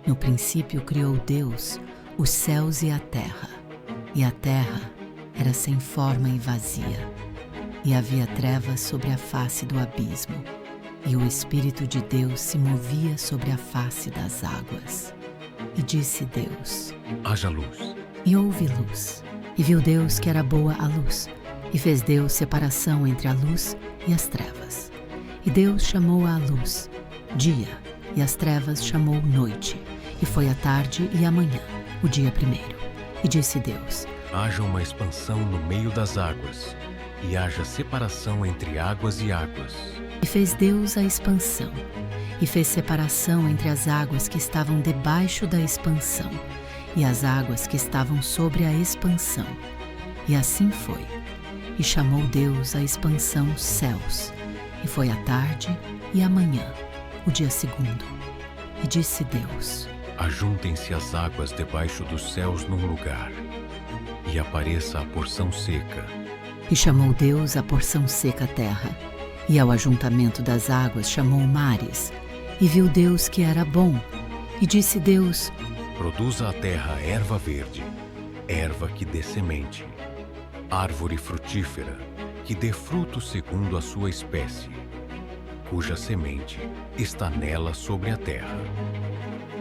No princípio criou Deus os céus e a terra era sem forma e vazia, e havia trevas sobre a face do abismo, e o Espírito de Deus se movia sobre a face das águas. E disse Deus: haja luz. E houve luz. E viu Deus que era boa a luz, e fez Deus separação entre a luz e as trevas. E Deus chamou a luz dia, e as trevas chamou noite, e foi a tarde e a manhã, o dia primeiro. E disse Deus: haja uma expansão no meio das águas, e haja separação entre águas e águas. E fez Deus a expansão, e fez separação entre as águas que estavam debaixo da expansão, e as águas que estavam sobre a expansão. E assim foi. E chamou Deus a expansão céus, e foi a tarde e a manhã, o dia segundo. E disse Deus: ajuntem-se as águas debaixo dos céus num lugar, e apareça a porção seca. E chamou Deus a porção seca terra, e ao ajuntamento das águas chamou mares. E viu Deus que era bom. E disse Deus: produza a terra erva verde, erva que dê semente, árvore frutífera, que dê fruto segundo a sua espécie, cuja semente está nela sobre a terra.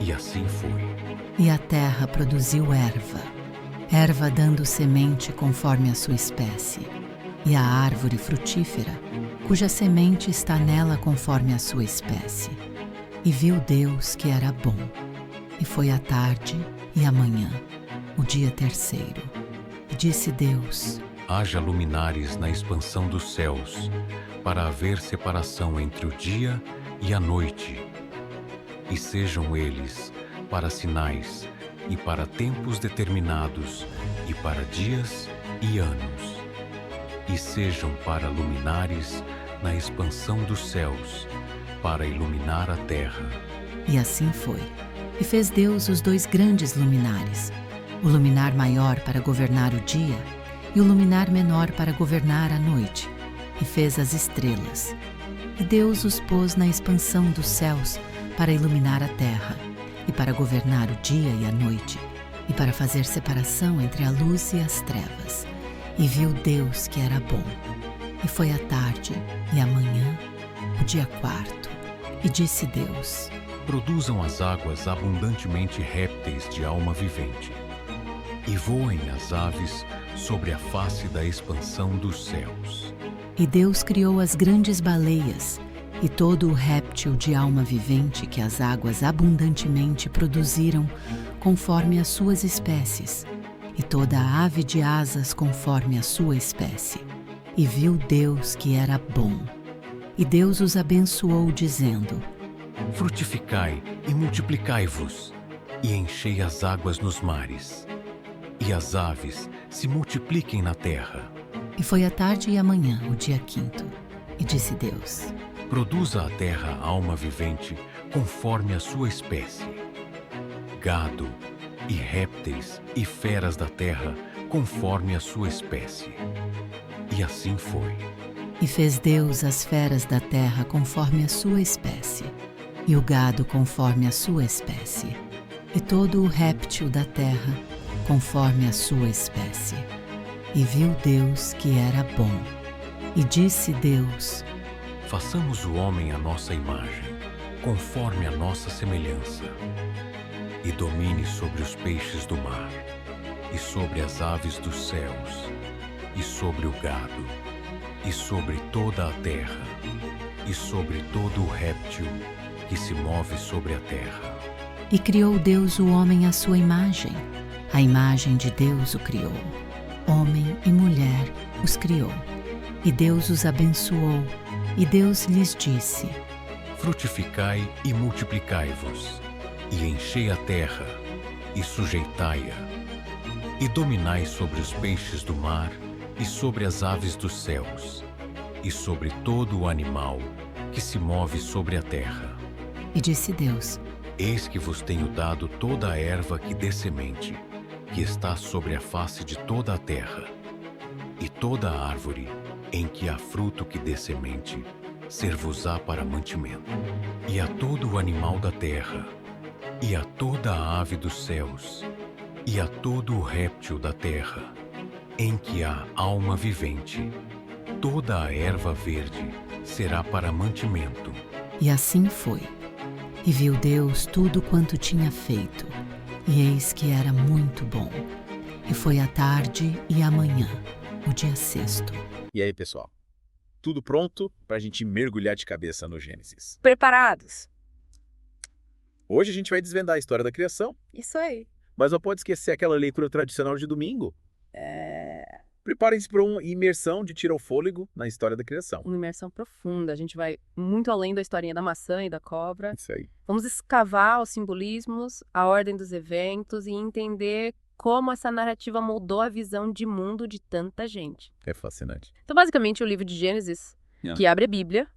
E assim foi. E a terra produziu erva dando semente conforme a sua espécie, e a árvore frutífera, cuja semente está nela conforme a sua espécie. E viu Deus que era bom. E foi a tarde e a manhã, o dia terceiro. E disse Deus: haja luminares na expansão dos céus, para haver separação entre o dia e a noite. E sejam eles para sinais, e para tempos determinados, e para dias e anos. E sejam para luminares na expansão dos céus, para iluminar a terra. E assim foi. E fez Deus os dois grandes luminares, o luminar maior para governar o dia, e o luminar menor para governar a noite. E fez as estrelas. E Deus os pôs na expansão dos céus para iluminar a terra, e para governar o dia e a noite, e para fazer separação entre a luz e as trevas. E viu Deus que era bom. E foi a tarde e a manhã, o dia quarto. E disse Deus: produzam as águas abundantemente répteis de alma vivente, e voem as aves sobre a face da expansão dos céus. E Deus criou as grandes baleias, e todo o réptil de alma vivente que as águas abundantemente produziram conforme as suas espécies, e toda a ave de asas conforme a sua espécie. E viu Deus que era bom. E Deus os abençoou, dizendo: frutificai e multiplicai-vos, e enchei as águas nos mares, e as aves se multipliquem na terra. E foi a tarde e a manhã, o dia quinto. E disse Deus: produza a terra alma vivente conforme a sua espécie, gado e répteis e feras da terra conforme a sua espécie. E assim foi. E fez Deus as feras da terra conforme a sua espécie, e o gado conforme a sua espécie, e todo o réptil da terra conforme a sua espécie. E viu Deus que era bom. E disse Deus: façamos o homem à nossa imagem, conforme a nossa semelhança, e domine sobre os peixes do mar, e sobre as aves dos céus, e sobre o gado, e sobre toda a terra, e sobre todo o réptil que se move sobre a terra. E criou Deus o homem à sua imagem. A imagem de Deus o criou. Homem e mulher os criou. E Deus os abençoou. E Deus lhes disse: frutificai e multiplicai-vos, e enchei a terra, e sujeitai-a, e dominai sobre os peixes do mar, e sobre as aves dos céus, e sobre todo o animal que se move sobre a terra. E disse Deus: eis que vos tenho dado toda a erva que dê semente, que está sobre a face de toda a terra, e toda a árvore em que há fruto que dê semente, ser-vos-á para mantimento. E a todo o animal da terra, e a toda a ave dos céus, e a todo o réptil da terra, em que há alma vivente. Toda a erva verde será para mantimento. E assim foi. E viu Deus tudo quanto tinha feito, e eis que era muito bom. E foi a tarde e a manhã, o dia sexto. E aí, pessoal? Tudo pronto para a gente mergulhar de cabeça no Gênesis? Preparados? Hoje a gente vai desvendar a história da criação, Isso aí. mas não pode esquecer aquela leitura tradicional de domingo. Preparem-se para uma imersão de tira o fôlego na história da criação. Uma imersão profunda. A gente vai muito além da historinha da maçã e da cobra. Isso aí. Vamos escavar os simbolismos, a ordem dos eventos e entender como essa narrativa moldou a visão de mundo de tanta gente. É fascinante. Então, basicamente, o livro de Gênesis, que abre a Bíblia,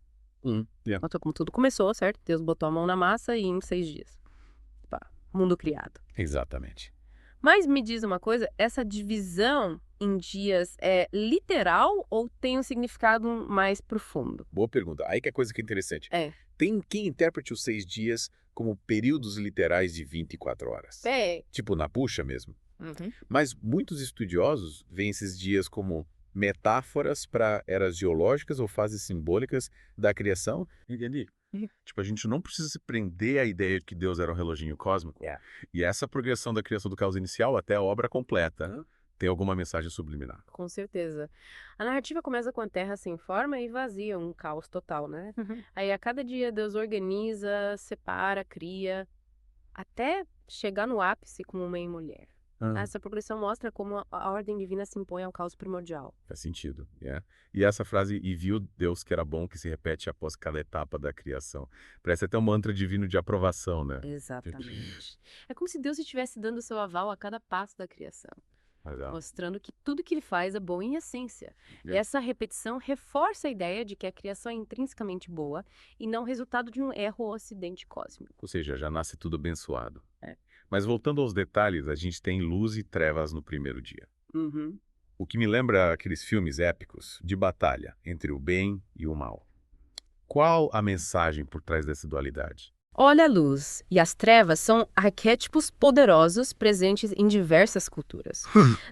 conta como tudo começou, certo? Deus botou a mão na massa e em 6 dias. Pá, mundo criado. Exatamente. Mas me diz uma coisa, essa divisão em dias é literal ou tem um significado mais profundo? Boa pergunta. Aí que é coisa que é interessante. É. Tem quem interprete os 6 dias como períodos literais de 24 horas. Tipo na puxa mesmo. Mas muitos estudiosos veem esses dias como metáforas para eras geológicas ou fases simbólicas da criação. Entendi? Tipo, a gente não precisa se prender à ideia de que Deus era um reloginho cósmico. E essa progressão da criação do caos inicial até a obra completa tem alguma mensagem subliminar. Com certeza. A narrativa começa com a Terra sem forma e vazia, um caos total, né? Aí a cada dia Deus organiza, separa, cria, até chegar no ápice como homem e mulher. Essa progressão mostra como a ordem divina se impõe ao caos primordial. Faz sentido. E essa frase, e viu Deus que era bom, que se repete após cada etapa da criação. Parece até um mantra divino de aprovação, né? Exatamente. É como se Deus estivesse dando seu aval a cada passo da criação, Legal. mostrando que tudo que ele faz é bom em essência. E essa repetição reforça a ideia de que a criação é intrinsecamente boa e não resultado de um erro ou acidente cósmico. Ou seja, já nasce tudo abençoado. Mas voltando aos detalhes, a gente tem luz e trevas no primeiro dia. O que me lembra aqueles filmes épicos de batalha entre o bem e o mal. Qual a mensagem por trás dessa dualidade? Olha, a luz e as trevas são arquétipos poderosos presentes em diversas culturas.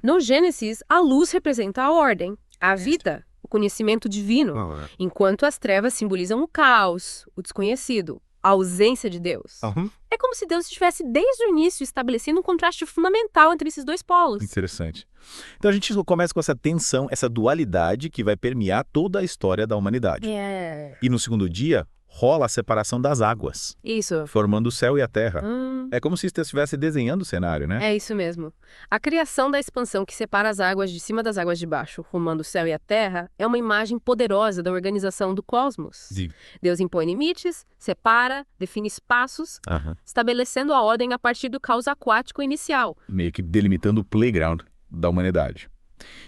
No Gênesis, a luz representa a ordem, a vida, o conhecimento divino, enquanto as trevas simbolizam o caos, o desconhecido, a ausência de Deus. É como se Deus estivesse desde o início estabelecendo um contraste fundamental entre esses dois polos. Interessante. Então a gente começa com essa tensão, essa dualidade que vai permear toda a história da humanidade. E no segundo dia, rola a separação das águas, Isso. formando o céu e a terra. É como se estivesse desenhando o cenário, né? É isso mesmo. A criação da expansão que separa as águas de cima das águas de baixo, formando o céu e a terra, é uma imagem poderosa da organização do cosmos. Sim. Deus impõe limites, separa, define espaços, estabelecendo a ordem a partir do caos aquático inicial. Meio que delimitando o playground da humanidade.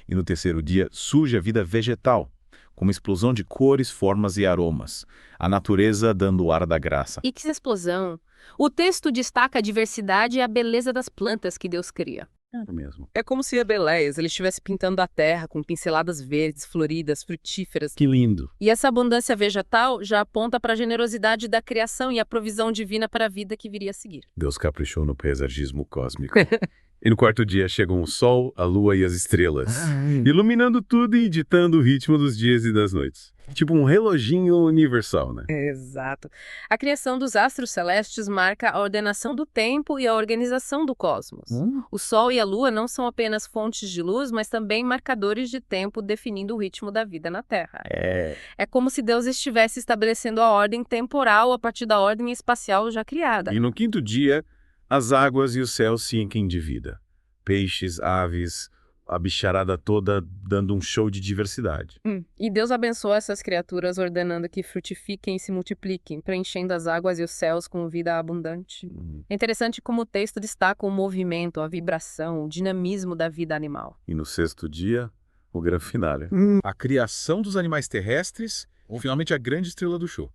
E no terceiro dia, surge a vida vegetal, com uma explosão de cores, formas e aromas. A natureza dando o ar da graça. E que explosão! O texto destaca a diversidade e a beleza das plantas que Deus cria. Mesmo. É como se Ebeléias ele estivesse pintando a terra com pinceladas verdes, floridas, frutíferas. Que lindo. E essa abundância vegetal já aponta para a generosidade da criação e a provisão divina para a vida que viria a seguir. Deus caprichou no paisagismo cósmico. E no quarto dia chegam o sol, a lua e as estrelas, iluminando tudo e ditando o ritmo dos dias e das noites. Tipo um reloginho universal, né? Exato. A criação dos astros celestes marca a ordenação do tempo e a organização do cosmos. O sol e a lua não são apenas fontes de luz, mas também marcadores de tempo definindo o ritmo da vida na Terra. É como se Deus estivesse estabelecendo a ordem temporal a partir da ordem espacial já criada. E no quinto dia, as águas e o céu se enchem de vida. Peixes, aves, a bicharada toda dando um show de diversidade. E Deus abençoa essas criaturas ordenando que frutifiquem e se multipliquem, preenchendo as águas e os céus com vida abundante. É interessante como o texto destaca o movimento, a vibração, o dinamismo da vida animal. E no sexto dia, o grande finale. A criação dos animais terrestres, ou finalmente a grande estrela do show.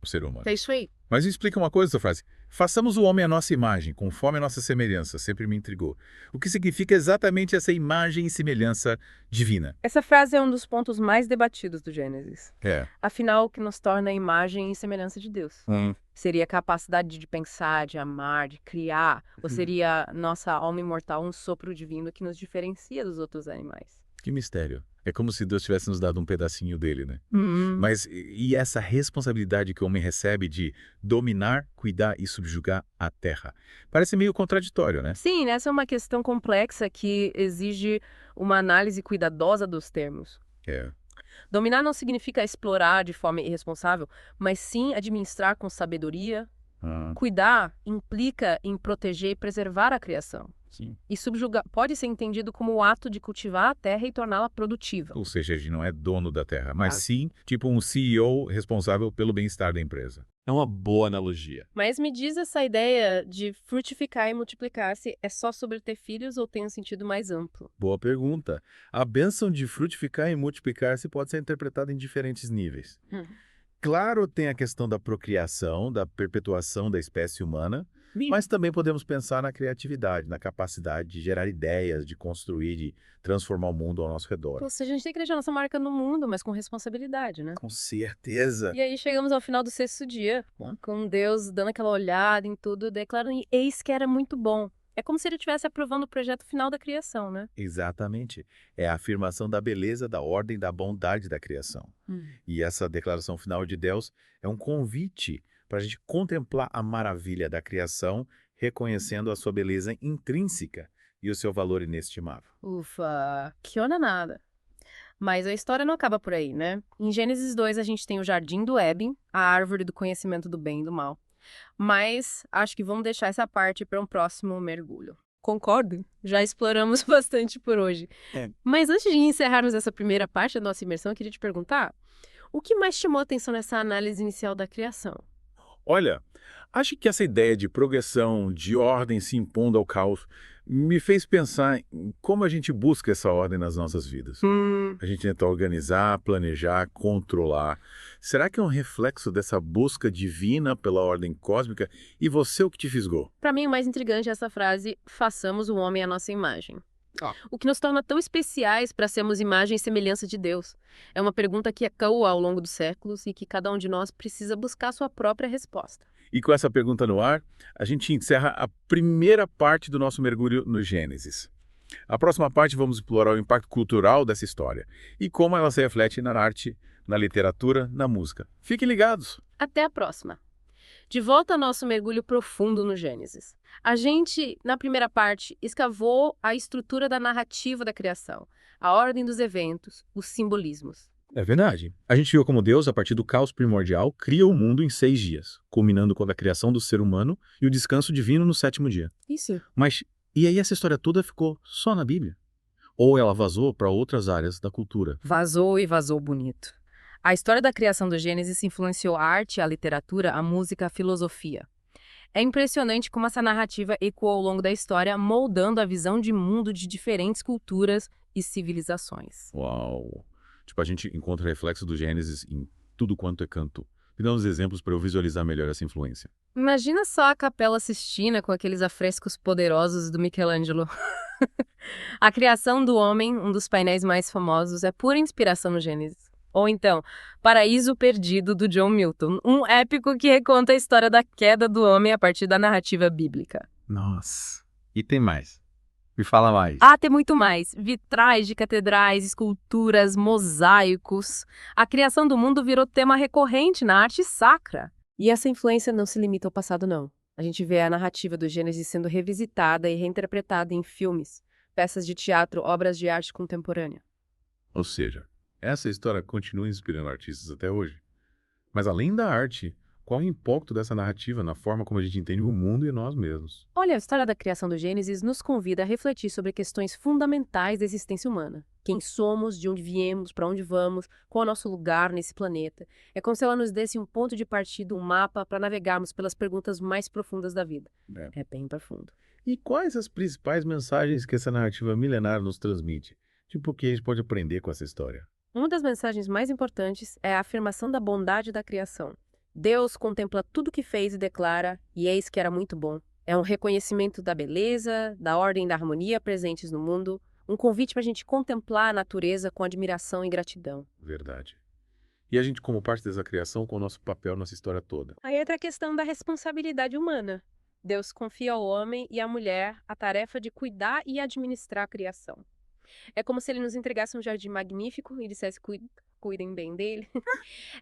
o ser humano. É isso aí. Mas me explica uma coisa essa frase. Façamos o homem à nossa imagem, conforme a nossa semelhança. Sempre me intrigou. O que significa exatamente essa imagem e semelhança divina? Essa frase é um dos pontos mais debatidos do Gênesis. É. Afinal, o que nos torna a imagem e semelhança de Deus? Seria a capacidade de pensar, de amar, de criar? Ou seria nossa alma imortal um sopro divino que nos diferencia dos outros animais? Que mistério. É como se Deus tivesse nos dado um pedacinho dele, né? Mas e essa responsabilidade que o homem recebe de dominar, cuidar e subjugar a terra? Parece meio contraditório, né? Sim, essa é uma questão complexa que exige uma análise cuidadosa dos termos. É. Dominar não significa explorar de forma irresponsável, mas sim administrar com sabedoria. Cuidar implica em proteger e preservar a criação. Sim. E subjugar pode ser entendido como o ato de cultivar a terra e torná-la produtiva. Ou seja, a gente não é dono da terra, mas sim tipo um CEO responsável pelo bem-estar da empresa. É uma boa analogia. Mas me diz, essa ideia de frutificar e multiplicar-se é só sobre ter filhos ou tem um sentido mais amplo? Boa pergunta. A bênção de frutificar e multiplicar-se pode ser interpretada em diferentes níveis. Claro, tem a questão da procriação, da perpetuação da espécie humana, mas também podemos pensar na criatividade, na capacidade de gerar ideias, de construir, de transformar o mundo ao nosso redor. Ou seja, a gente tem que deixar nossa marca no mundo, mas com responsabilidade, né? Com certeza. E aí chegamos ao final do 6º dia, com Deus dando aquela olhada em tudo, declarando, eis que era muito bom. É como se ele estivesse aprovando o projeto final da criação, né? Exatamente. É a afirmação da beleza, da ordem, da bondade da criação. E essa declaração final de Deus é um convite para a gente contemplar a maravilha da criação, reconhecendo a sua beleza intrínseca e o seu valor inestimável. Ufa, que onda nada. Mas a história não acaba por aí, né? Em Gênesis 2 a gente tem o Jardim do Éden, a árvore do conhecimento do bem e do mal. Mas acho que vamos deixar essa parte para um próximo mergulho. Concordo? Já exploramos bastante por hoje. Mas antes de encerrarmos essa primeira parte da nossa imersão, eu queria te perguntar, o que mais chamou a atenção nessa análise inicial da criação? Olha, acho que essa ideia de progressão, de ordem se impondo ao caos, me fez pensar em como a gente busca essa ordem nas nossas vidas. A gente tenta organizar, planejar, controlar. Será que é um reflexo dessa busca divina pela ordem cósmica e você o que te fisgou? Para mim, o mais intrigante é essa frase, façamos o homem à nossa imagem. O que nos torna tão especiais para sermos imagem e semelhança de Deus? É uma pergunta que ecoa ao longo dos séculos e que cada um de nós precisa buscar sua própria resposta. E com essa pergunta no ar, a gente encerra a primeira parte do nosso mergulho no Gênesis. A próxima parte vamos explorar o impacto cultural dessa história e como ela se reflete na arte, na literatura, na música. Fiquem ligados! Até a próxima! De volta ao nosso mergulho profundo no Gênesis. A gente, na primeira parte, escavou a estrutura da narrativa da criação, a ordem dos eventos, os simbolismos. É verdade. A gente viu como Deus, a partir do caos primordial, cria o mundo em 6 dias, culminando com a criação do ser humano e o descanso divino no 7º dia. Isso. Mas, e aí essa história toda ficou só na Bíblia? Ou ela vazou para outras áreas da cultura? Vazou e vazou bonito. A história da criação do Gênesis influenciou a arte, a literatura, a música, a filosofia. É impressionante como essa narrativa ecoou ao longo da história, moldando a visão de mundo de diferentes culturas e civilizações. Uau! Tipo, a gente encontra reflexo do Gênesis em tudo quanto é canto. Me dá uns exemplos para eu visualizar melhor essa influência. Imagina só a Capela Sistina com aqueles afrescos poderosos do Michelangelo. A criação do homem, um dos painéis mais famosos, é pura inspiração no Gênesis. Ou então, Paraíso Perdido, do John Milton, um épico que reconta a história da queda do homem a partir da narrativa bíblica. Nossa! E tem mais? Me fala mais. Tem muito mais. Vitrais de catedrais, esculturas, mosaicos. A criação do mundo virou tema recorrente na arte sacra. E essa influência não se limita ao passado, não. A gente vê a narrativa do Gênesis sendo revisitada e reinterpretada em filmes, peças de teatro, obras de arte contemporânea. Ou seja, essa história continua inspirando artistas até hoje. Mas além da arte, qual o impacto dessa narrativa na forma como a gente entende o mundo e nós mesmos? Olha, a história da criação do Gênesis nos convida a refletir sobre questões fundamentais da existência humana. Quem somos, de onde viemos, para onde vamos, qual é o nosso lugar nesse planeta. É como se ela nos desse um ponto de partida, um mapa, para navegarmos pelas perguntas mais profundas da vida. É bem profundo. E quais as principais mensagens que essa narrativa milenar nos transmite? Tipo, o que a gente pode aprender com essa história? Uma das mensagens mais importantes é a afirmação da bondade da criação. Deus contempla tudo que fez e declara, e eis que era muito bom. É um reconhecimento da beleza, da ordem e da harmonia presentes no mundo, um convite para a gente contemplar a natureza com admiração e gratidão. Verdade. E a gente, como parte dessa criação, com o nosso papel nessa história toda? Aí entra a questão da responsabilidade humana. Deus confia ao homem e à mulher a tarefa de cuidar e administrar a criação. É como se ele nos entregasse um jardim magnífico e dissesse: cuidem bem dele.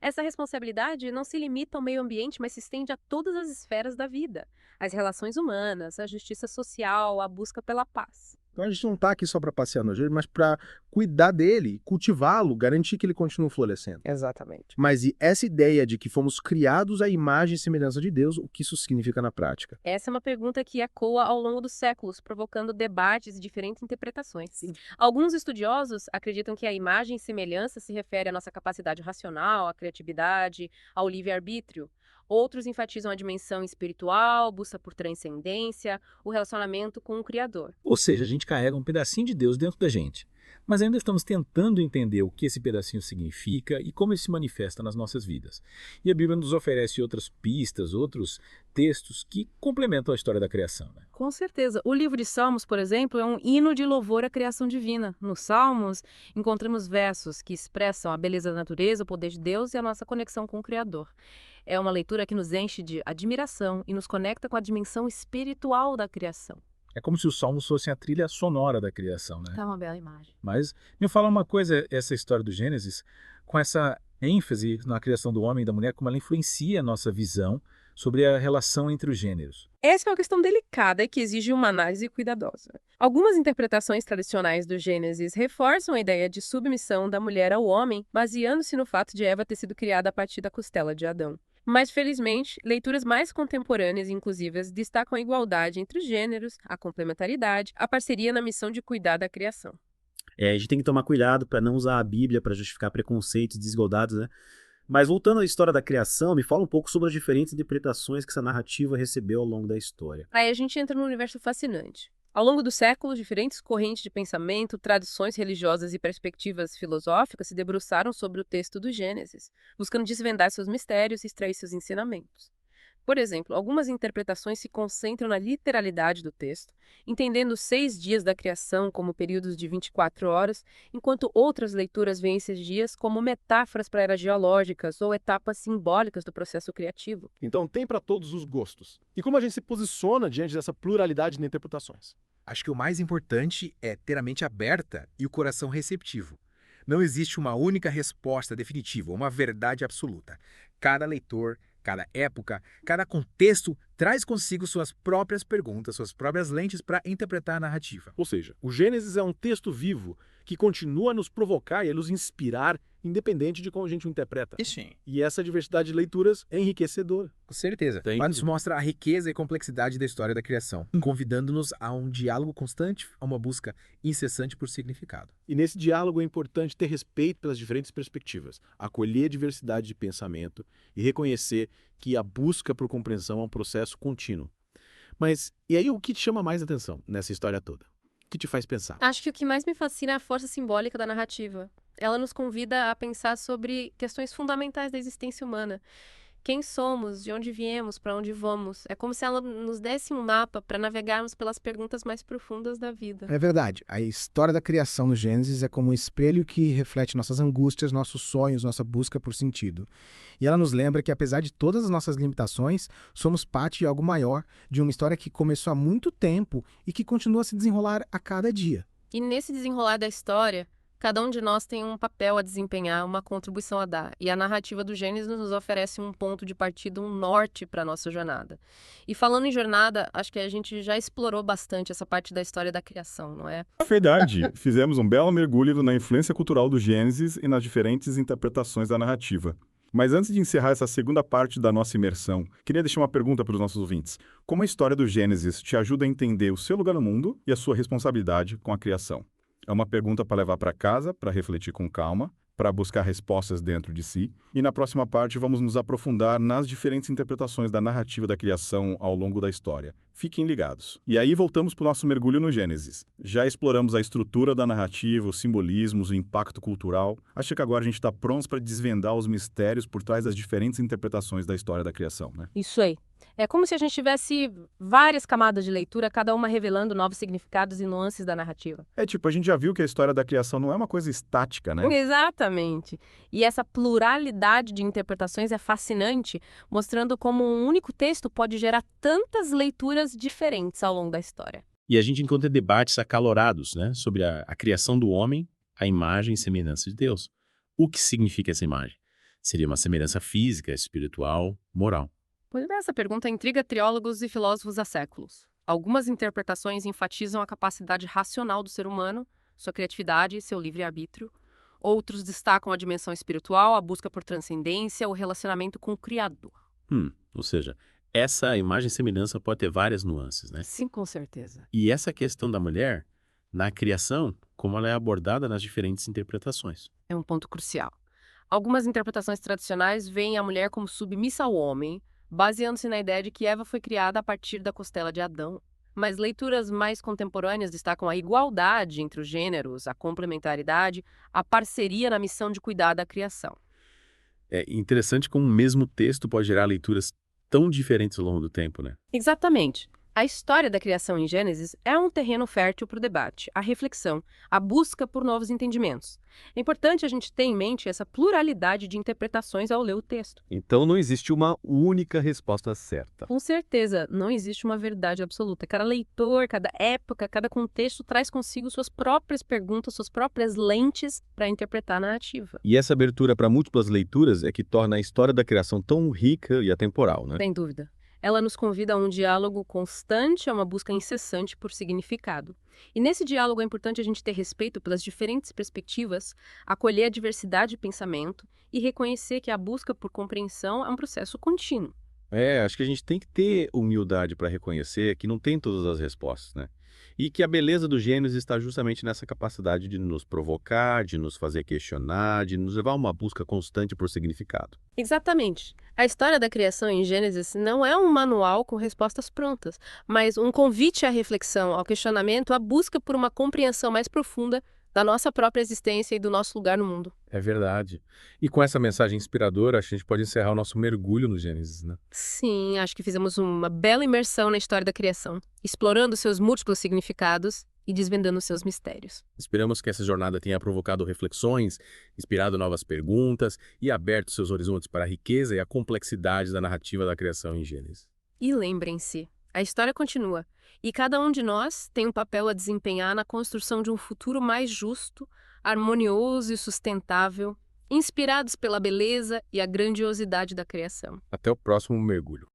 Essa responsabilidade não se limita ao meio ambiente, mas se estende a todas as esferas da vida. As relações humanas, a justiça social, a busca pela paz. Então a gente não está aqui só para passear no jardim, mas para cuidar dele, cultivá-lo, garantir que ele continue florescendo. Exatamente. Mas e essa ideia de que fomos criados à imagem e semelhança de Deus, o que isso significa na prática? Essa é uma pergunta que ecoa ao longo dos séculos, provocando debates e diferentes interpretações. Sim. Alguns estudiosos acreditam que a imagem e semelhança se refere à nossa capacidade racional, à criatividade, ao livre-arbítrio. Outros enfatizam a dimensão espiritual, busca por transcendência, o relacionamento com o Criador. Ou seja, a gente carrega um pedacinho de Deus dentro da gente. Mas ainda estamos tentando entender o que esse pedacinho significa e como ele se manifesta nas nossas vidas. E a Bíblia nos oferece outras pistas, outros textos que complementam a história da criação, né? Com certeza. O livro de Salmos, por exemplo, é um hino de louvor à criação divina. Nos Salmos, encontramos versos que expressam a beleza da natureza, o poder de Deus e a nossa conexão com o Criador. É uma leitura que nos enche de admiração e nos conecta com a dimensão espiritual da criação. É como se os salmos fossem a trilha sonora da criação, né? Tá uma bela imagem. Mas me fala uma coisa, essa história do Gênesis, com essa ênfase na criação do homem e da mulher, como ela influencia a nossa visão sobre a relação entre os gêneros. Essa é uma questão delicada e que exige uma análise cuidadosa. Algumas interpretações tradicionais do Gênesis reforçam a ideia de submissão da mulher ao homem, baseando-se no fato de Eva ter sido criada a partir da costela de Adão. Mas, felizmente, leituras mais contemporâneas e inclusivas destacam a igualdade entre os gêneros, a complementaridade, a parceria na missão de cuidar da criação. A gente tem que tomar cuidado para não usar a Bíblia para justificar preconceitos e desigualdades, né? Mas voltando à história da criação, me fala um pouco sobre as diferentes interpretações que essa narrativa recebeu ao longo da história. Aí a gente entra num universo fascinante. Ao longo dos séculos, diferentes correntes de pensamento, tradições religiosas e perspectivas filosóficas se debruçaram sobre o texto do Gênesis, buscando desvendar seus mistérios e extrair seus ensinamentos. Por exemplo, algumas interpretações se concentram na literalidade do texto, entendendo os 6 dias da criação como períodos de 24 horas, enquanto outras leituras veem esses dias como metáforas para eras geológicas ou etapas simbólicas do processo criativo. Então tem para todos os gostos. E como a gente se posiciona diante dessa pluralidade de interpretações? Acho que o mais importante é ter a mente aberta e o coração receptivo. Não existe uma única resposta definitiva, uma verdade absoluta. Cada leitor, cada época, cada contexto traz consigo suas próprias perguntas, suas próprias lentes para interpretar a narrativa. Ou seja, o Gênesis é um texto vivo que continua a nos provocar e a nos inspirar, independente de como a gente o interpreta. Sim. E essa diversidade de leituras é enriquecedora. Com certeza. Mas nos mostra a riqueza e complexidade da história da criação, convidando-nos a um diálogo constante, a uma busca incessante por significado. E nesse diálogo é importante ter respeito pelas diferentes perspectivas, acolher a diversidade de pensamento e reconhecer que a busca por compreensão é um processo contínuo. Mas e aí o que te chama mais atenção nessa história toda? O que te faz pensar? Acho que o que mais me fascina é a força simbólica da narrativa. Ela nos convida a pensar sobre questões fundamentais da existência humana. Quem somos, de onde viemos, para onde vamos. É como se ela nos desse um mapa para navegarmos pelas perguntas mais profundas da vida. É verdade. A história da criação no Gênesis é como um espelho que reflete nossas angústias, nossos sonhos, nossa busca por sentido. E ela nos lembra que, apesar de todas as nossas limitações, somos parte de algo maior, de uma história que começou há muito tempo e que continua a se desenrolar a cada dia. E nesse desenrolar da história, cada um de nós tem um papel a desempenhar, uma contribuição a dar. E a narrativa do Gênesis nos oferece um ponto de partida, um norte para a nossa jornada. E falando em jornada, acho que a gente já explorou bastante essa parte da história da criação, não é? Verdade. Fizemos um belo mergulho na influência cultural do Gênesis e nas diferentes interpretações da narrativa. Mas antes de encerrar essa segunda parte da nossa imersão, queria deixar uma pergunta para os nossos ouvintes. Como a história do Gênesis te ajuda a entender o seu lugar no mundo e a sua responsabilidade com a criação? É uma pergunta para levar para casa, para refletir com calma para buscar respostas dentro de si. E na próxima parte vamos nos aprofundar nas diferentes interpretações da narrativa da criação ao longo da história. Fiquem ligados. E aí voltamos para o nosso mergulho no Gênesis. Já exploramos a estrutura da narrativa, os simbolismos, o impacto cultural. Acho que agora a gente está pronto para desvendar os mistérios por trás das diferentes interpretações da história da criação, né? Isso aí. É como se a gente tivesse várias camadas de leitura, cada uma revelando novos significados e nuances da narrativa. É tipo, a gente já viu que a história da criação não é uma coisa estática, né? Exatamente. E essa pluralidade de interpretações é fascinante, mostrando como um único texto pode gerar tantas leituras diferentes ao longo da história. E a gente encontra debates acalorados, né, sobre a criação do homem, a imagem e semelhança de Deus. O que significa essa imagem? Seria uma semelhança física, espiritual, moral? Pois bem, essa pergunta intriga teólogos e filósofos há séculos. Algumas interpretações enfatizam a capacidade racional do ser humano, sua criatividade e seu livre-arbítrio. Outros destacam a dimensão espiritual, a busca por transcendência, o relacionamento com o Criador. Ou seja, essa imagem e semelhança pode ter várias nuances, né? Sim, com certeza. E essa questão da mulher, na criação, como ela é abordada nas diferentes interpretações. É um ponto crucial. Algumas interpretações tradicionais veem a mulher como submissa ao homem, baseando-se na ideia de que Eva foi criada a partir da costela de Adão. Mas leituras mais contemporâneas destacam a igualdade entre os gêneros, a complementaridade, a parceria na missão de cuidar da criação. É interessante como o mesmo texto pode gerar leituras tão diferentes ao longo do tempo, né? Exatamente. A história da criação em Gênesis é um terreno fértil para o debate, a reflexão, a busca por novos entendimentos. É importante a gente ter em mente essa pluralidade de interpretações ao ler o texto. Então não existe uma única resposta certa. Com certeza, não existe uma verdade absoluta. Cada leitor, cada época, cada contexto traz consigo suas próprias perguntas, suas próprias lentes para interpretar a narrativa. E essa abertura para múltiplas leituras é que torna a história da criação tão rica e atemporal, né? Sem dúvida. Ela nos convida a um diálogo constante, a uma busca incessante por significado. E nesse diálogo é importante a gente ter respeito pelas diferentes perspectivas, acolher a diversidade de pensamento e reconhecer que a busca por compreensão é um processo contínuo. Acho que a gente tem que ter humildade para reconhecer que não tem todas as respostas, né? E que a beleza do Gênesis está justamente nessa capacidade de nos provocar, de nos fazer questionar, de nos levar a uma busca constante por significado. Exatamente. A história da criação em Gênesis não é um manual com respostas prontas, mas um convite à reflexão, ao questionamento, à busca por uma compreensão mais profunda da nossa própria existência e do nosso lugar no mundo. É verdade. E com essa mensagem inspiradora, acho que a gente pode encerrar o nosso mergulho no Gênesis, né? Sim, acho que fizemos uma bela imersão na história da criação, explorando seus múltiplos significados e desvendando seus mistérios. Esperamos que essa jornada tenha provocado reflexões, inspirado novas perguntas e aberto seus horizontes para a riqueza e a complexidade da narrativa da criação em Gênesis. E lembrem-se, a história continua, e cada um de nós tem um papel a desempenhar na construção de um futuro mais justo, harmonioso e sustentável, inspirados pela beleza e a grandiosidade da criação. Até o próximo mergulho.